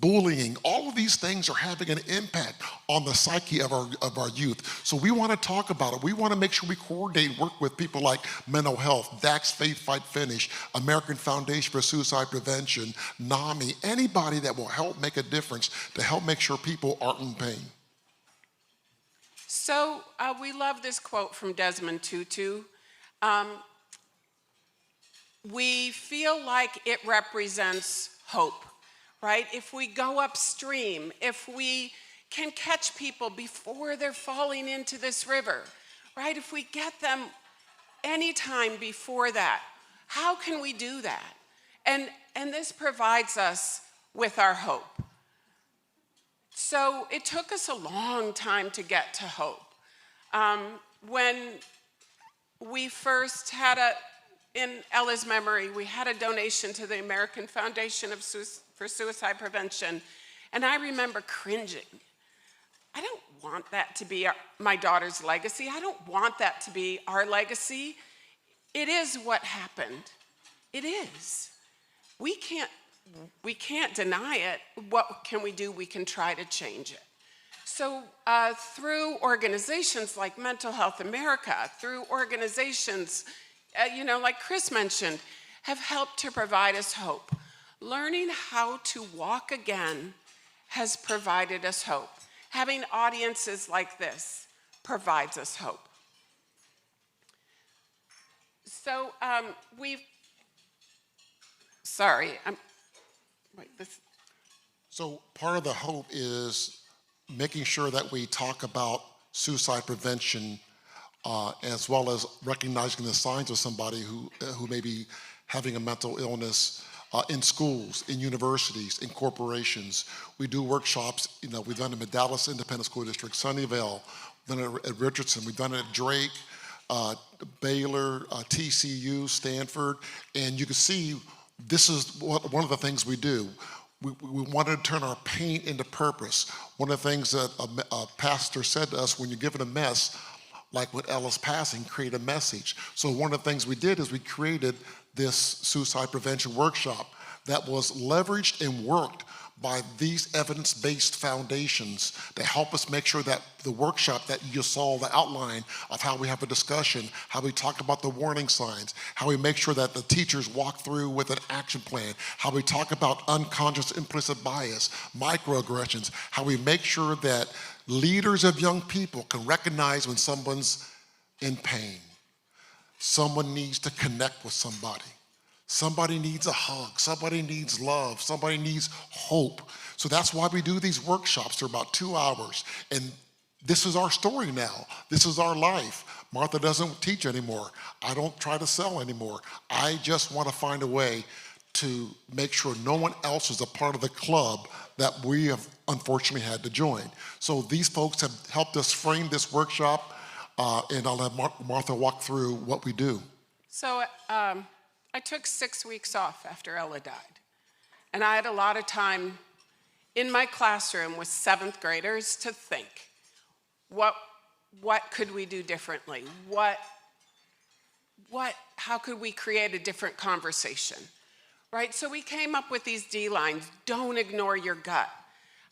bullying. All of these things are having an impact on the psyche of our youth. So we want to talk about it. We want to make sure we coordinate, work with people like Mental Health, DAC's Faith Fight Finish, American Foundation for Suicide Prevention, NAMI, anybody that will help make a difference to help make sure people aren't in pain. So we love this quote from Desmond Tutu. We feel like it represents hope, right? If we go upstream, if we can catch people before they're falling into this river, right? If we get them any time before that. How can we do that? And this provides us with our hope. So it took us a long time to get to hope. When we first had in Ella's memory, we had a donation to the American Foundation for Suicide Prevention, and I remember cringing. I don't want that to be my daughter's legacy. I don't want that to be our legacy. It is what happened. It is. We can't deny it. What can we do? We can try to change it. So through organizations like Mental Health America, through organizations, like Chris mentioned, have helped to provide us hope. Learning how to walk again has provided us hope. Having audiences like this provides us hope. So So part of the hope is making sure that we talk about suicide prevention as well as recognizing the signs of somebody who may be having a mental illness in schools, in universities, in corporations. We do workshops, we've done them at Dallas Independent School District, Sunnyvale, we've done it at Richardson, we've done it at Drake, Baylor, TCU, Stanford, and you can see this is one of the things we do. We wanted to turn our pain into purpose. One of the things that a pastor said to us, when you're given a mess, like with Ella's passing, create a message. So one of the things we did is we created this suicide prevention workshop that was leveraged and worked by these evidence-based foundations to help us make sure that the workshop that you saw, the outline of how we have a discussion, how we talk about the warning signs, how we make sure that the teachers walk through with an action plan, how we talk about unconscious implicit bias, microaggressions, how we make sure that leaders of young people can recognize when someone's in pain. Someone needs to connect with somebody. Somebody needs a hug, somebody needs love, somebody needs hope. So that's why we do these workshops. They're about 2 hours. And this is our story now. This is our life. Martha doesn't teach anymore. I don't try to sell anymore. I just want to find a way to make sure no one else is a part of the club that we have unfortunately had to join. So these folks have helped us frame this workshop, and I'll have Martha walk through what we do. So I took 6 weeks off after Ella died. And I had a lot of time in my classroom with 7th graders to think, what could we do differently? How could we create a different conversation? Right, so we came up with these D lines. Don't ignore your gut,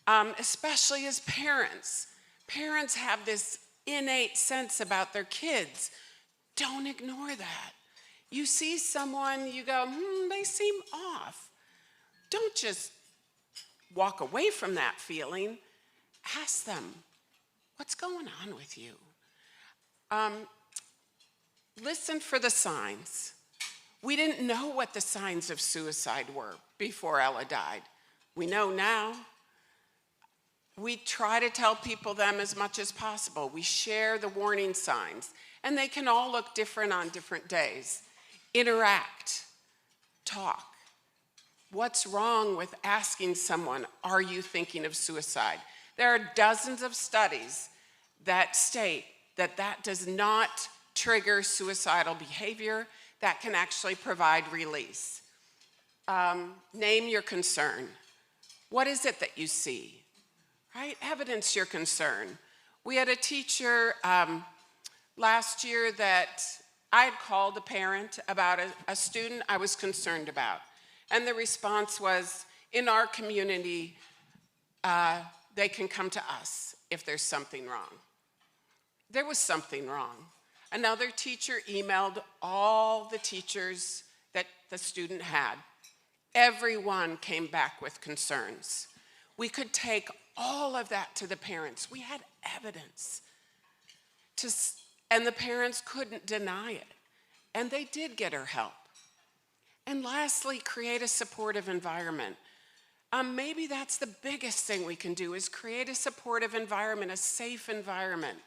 especially as parents. Parents have this innate sense about their kids. Don't ignore that. You see someone, you go, they seem off. Don't just walk away from that feeling. Ask them, what's going on with you? Listen for the signs. We didn't know what the signs of suicide were before Ella died. We know now. We try to tell people them as much as possible. We share the warning signs, and they can all look different on different days. Interact, talk. What's wrong with asking someone, are you thinking of suicide? There are dozens of studies that state that that does not trigger suicidal behavior, that can actually provide release. Name your concern. What is it that you see? Right? Evidence your concern. We had a teacher last year that I had called a parent about a student I was concerned about. And the response was, in our community, they can come to us if there's something wrong. There was something wrong. Another teacher emailed all the teachers that the student had. Everyone came back with concerns. We could take all of that to the parents. We had evidence. And the parents couldn't deny it. And they did get her help. And lastly, create a supportive environment. Maybe that's the biggest thing we can do, is create a supportive environment, a safe environment,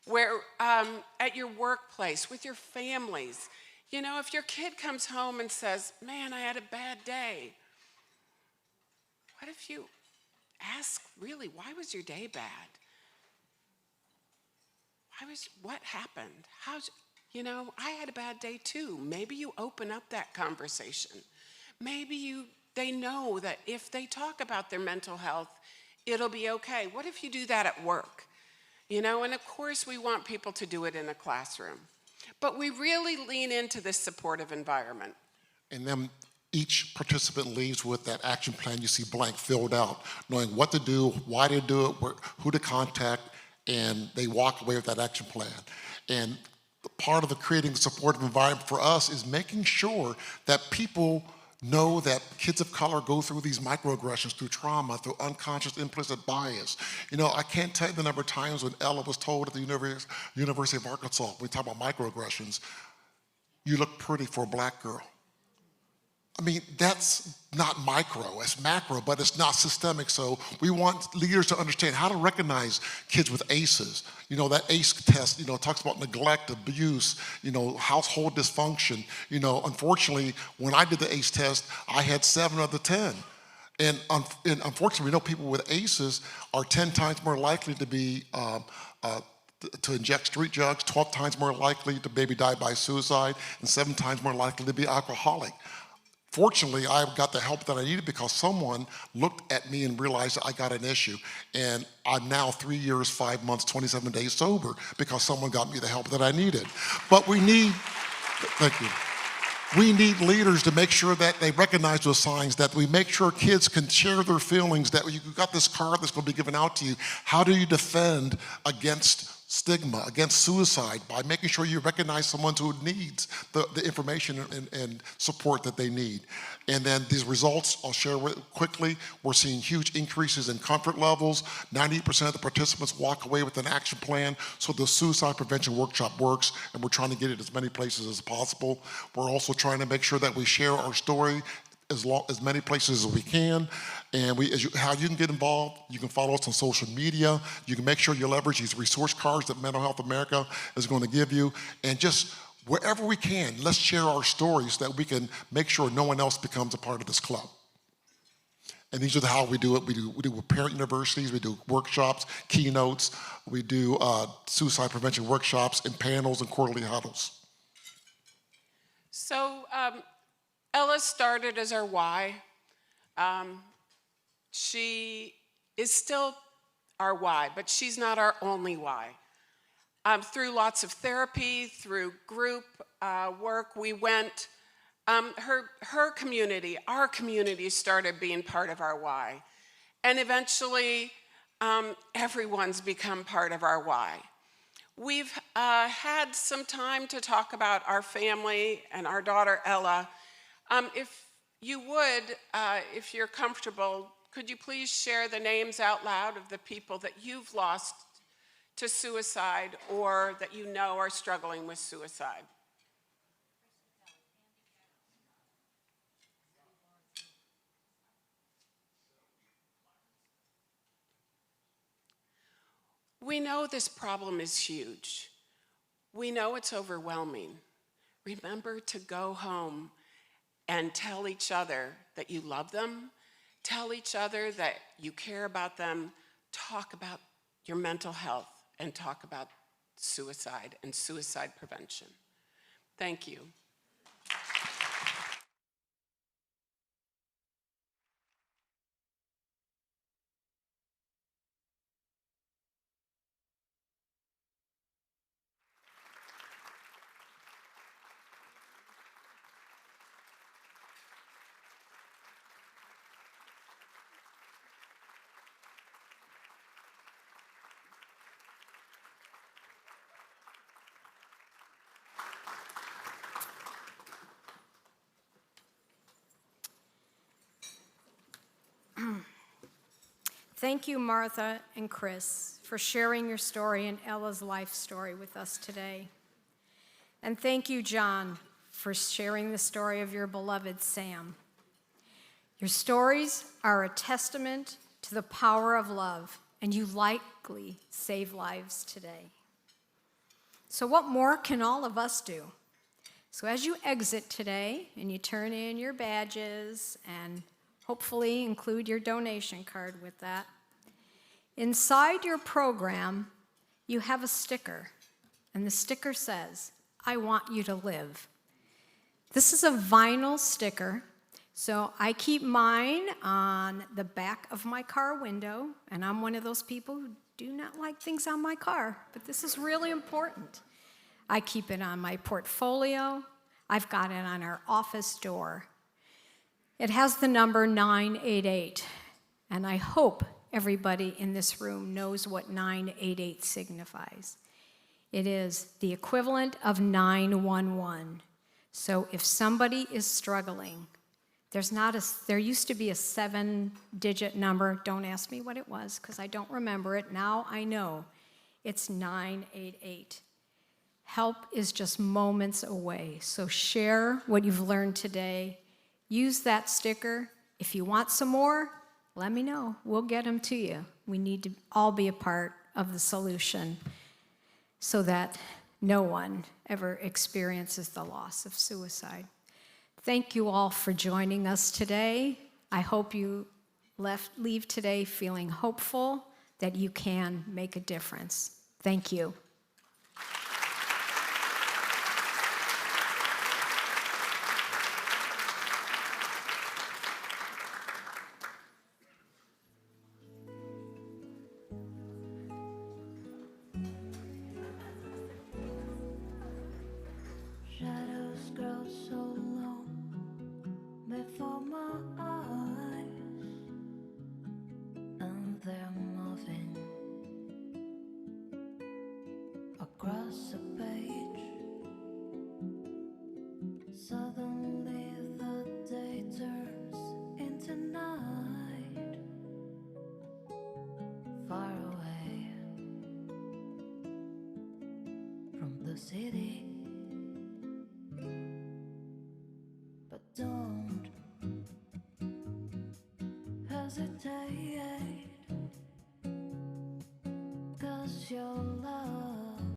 where at your workplace, with your families. You know, if your kid comes home and says, man, I had a bad day, what if you ask, really, why was your day bad? What happened? I had a bad day too. Maybe you open up that conversation. Maybe they know that if they talk about their mental health, it'll be okay. What if you do that at work? And of course we want people to do it in a classroom. But we really lean into this supportive environment. And then each participant leaves with that action plan you see blank filled out, knowing what to do, why to do it, who to contact, and they walk away with that action plan. And part of the creating a supportive environment for us is making sure that people know that kids of color go through these microaggressions, through trauma, through unconscious implicit bias. I can't tell you the number of times when Ella was told at the University of Arkansas, we talk about microaggressions, you look pretty for a black girl. I mean, that's not micro, it's macro, but it's not systemic. So we want leaders to understand how to recognize kids with ACEs. That ACE test, talks about neglect, abuse, household dysfunction. Unfortunately, when I did the ACE test, I had 7 of the 10. And unfortunately, we know people with ACEs are 10 times more likely to be to inject street drugs, 12 times more likely to maybe die by suicide, and 7 times more likely to be alcoholic. Fortunately, I got the help that I needed because someone looked at me and realized that I got an issue. And I'm now 3 years, 5 months, 27 days sober because someone got me the help that I needed. But we need, thank you. We need leaders to make sure that they recognize those signs, that we make sure kids can share their feelings, that you've got this card that's going to be given out to you. How do you defend against stigma, against suicide, by making sure you recognize someone who needs the information and support that they need? And then these results, I'll share quickly. We're seeing huge increases in comfort levels. 90% of the participants walk away with an action plan, so the suicide prevention workshop works, and we're trying to get it as many places as possible. We're also trying to make sure that we share our story as many places as we can. And how you can get involved, you can follow us on social media. You can make sure you leverage these resource cards that Mental Health America is going to give you. And just wherever we can, let's share our stories so that we can make sure no one else becomes a part of this club. And these are how we do it. We do with parent universities, we do workshops, keynotes, we do suicide prevention workshops and panels and quarterly huddles. So Ella started as our why. She is still our why, but she's not our only why. Through lots of therapy, through group work, we went, her community, our community started being part of our why. And eventually, everyone's become part of our why. We've had some time to talk about our family and our daughter, Ella. If you would, if you're comfortable, could you please share the names out loud of the people that you've lost to suicide or that you know are struggling with suicide? We know this problem is huge. We know it's overwhelming. Remember to go home and tell each other that you love them, tell each other that you care about them, talk about your mental health, and talk about suicide and suicide prevention. Thank you. Thank you, Martha and Chris, for sharing your story and Ella's life story with us today. And thank you, John, for sharing the story of your beloved Sam. Your stories are a testament to the power of love, and you likely save lives today. So what more can all of us do? So as you exit today and you turn in your badges and hopefully include your donation card with that, inside your program, you have a sticker, and the sticker says, "I want you to live." This is a vinyl sticker, so I keep mine on the back of my car window, and I'm one of those people who do not like things on my car, but this is really important. I keep it on my portfolio. I've got it on our office door. It has the number 988, and I hope everybody in this room knows what 988 signifies. It is the equivalent of 911. So if somebody is struggling, there used to be a 7-digit number. Don't ask me what it was, because I don't remember it. Now I know. It's 988. Help is just moments away. So share what you've learned today. Use that sticker. If you want some more, let me know. We'll get them to you. We need to all be a part of the solution so that no one ever experiences the loss of suicide. Thank you all for joining us today. I hope you leave today feeling hopeful that you can make a difference. Thank you. Shadows grow so long before my eyes, and they're moving across a page. Suddenly the day turns into night, far away from the city. But don't hesitate.